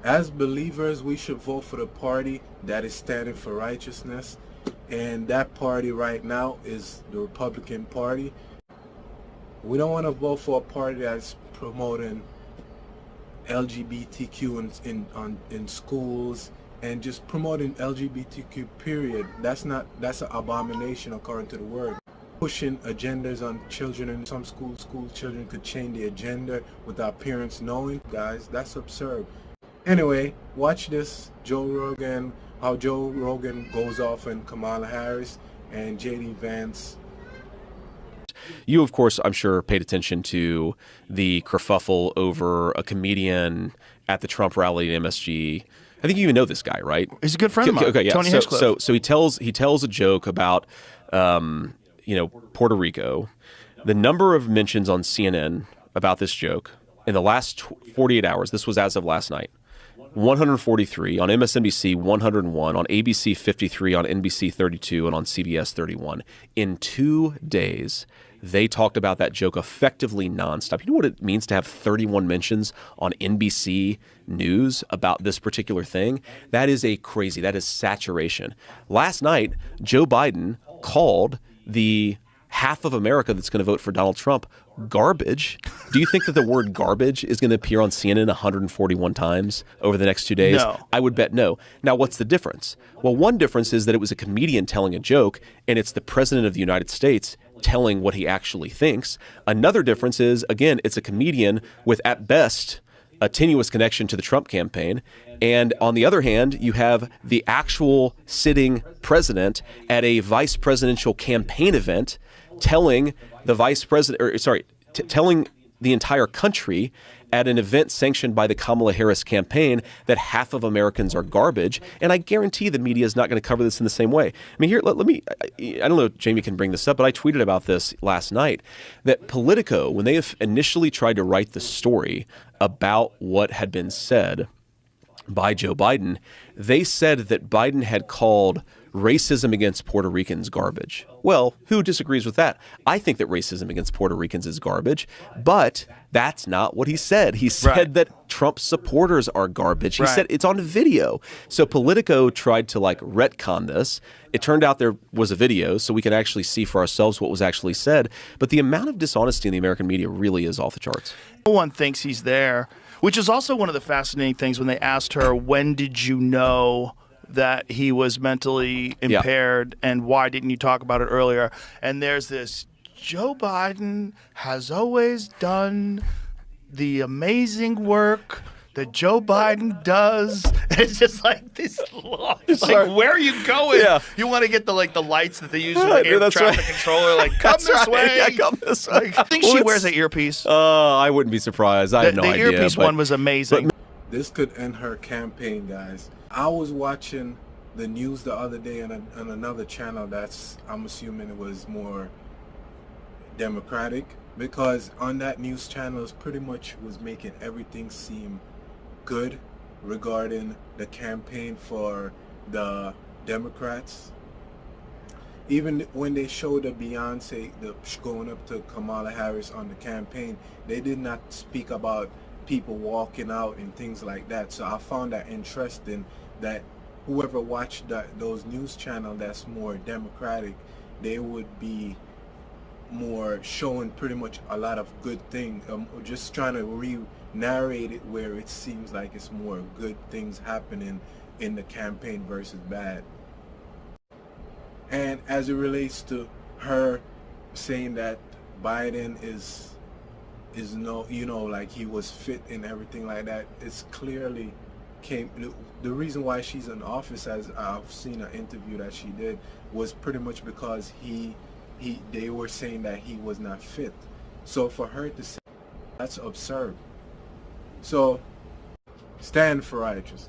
As believers, we should vote for the party that is standing for righteousness. And that party right now is the Republican Party. We don't want to vote for a party that's promoting LGBTQ in schools and just promoting LGBTQ period. That's an abomination according to the word. Pushing agendas on children in some school children could change the agenda without parents knowing. Guys, that's absurd. Anyway, watch this how Joe Rogan goes off on Kamala Harris and JD Vance. You, of course, I'm sure, paid attention to the kerfuffle over a comedian at the Trump rally at MSG. I think you even know this guy, right? He's a good friend of mine. Okay, yeah. Tony Hinchcliffe. So he tells a joke about Puerto Rico. The number of mentions on CNN about this joke in the last 48 hours. This was as of last night. 143 on MSNBC, 101 on ABC, 53 on NBC, 32 and on CBS, 31. In 2 days, they talked about that joke effectively nonstop. You know what it means to have 31 mentions on NBC News about this particular thing? That is saturation. Last night, Joe Biden called the half of America that's going to vote for Donald Trump garbage. Do you think that the word garbage is going to appear on CNN 141 times over the next 2 days? No. I would bet no. Now, what's the difference? Well, one difference is that it was a comedian telling a joke, and it's the president of the United States telling what he actually thinks. Another difference is, again, it's a comedian with, at best, a tenuous connection to the Trump campaign. And on the other hand, you have the actual sitting president at a vice presidential campaign event telling the vice president, telling the entire country at an event sanctioned by the Kamala Harris campaign that half of Americans are garbage. And I guarantee the media is not going to cover this in the same way. I mean, here, let me, I don't know if Jamie can bring this up, but I tweeted about this last night, that Politico, when they initially tried to write the story about what had been said by Joe Biden, they said that Biden had called racism against Puerto Ricans garbage. Well, who disagrees with that? I think that racism against Puerto Ricans is garbage, but that's not what he said. He said that Trump supporters are garbage. He said it's on video. So Politico tried to retcon this. It turned out there was a video, so we could actually see for ourselves what was actually said. But the amount of dishonesty in the American media really is off the charts. No one thinks he's there, which is also one of the fascinating things when they asked her, when did you know that he was mentally impaired and why didn't you talk about it earlier? And there's this, Joe Biden has always done the amazing work that Joe Biden does. It's just like this, where are you going? Yeah. You want to get the lights that they use with the air traffic controller, come this way. Yeah, come this way. I think she wears an earpiece. I wouldn't be surprised. I have no idea. The earpiece one was amazing. This could end her campaign, guys. I was watching the news the other day on another channel that's, I'm assuming it was more Democratic, because on that news channel it pretty much was making everything seem good regarding the campaign for the Democrats. Even when they showed the Beyonce going up to Kamala Harris on the campaign, they did not speak about people walking out and things like that. So I found that interesting, that whoever watched those news channels that's more Democratic, they would be more showing pretty much a lot of good things, just trying to re-narrate it where it seems like it's more good things happening in the campaign versus bad. And as it relates to her saying that Biden is no, he was fit and everything like that, it's clearly the reason why she's in office, as I've seen an interview that she did, was pretty much because they were saying that he was not fit. So for her to say, that's absurd. So stand for righteousness.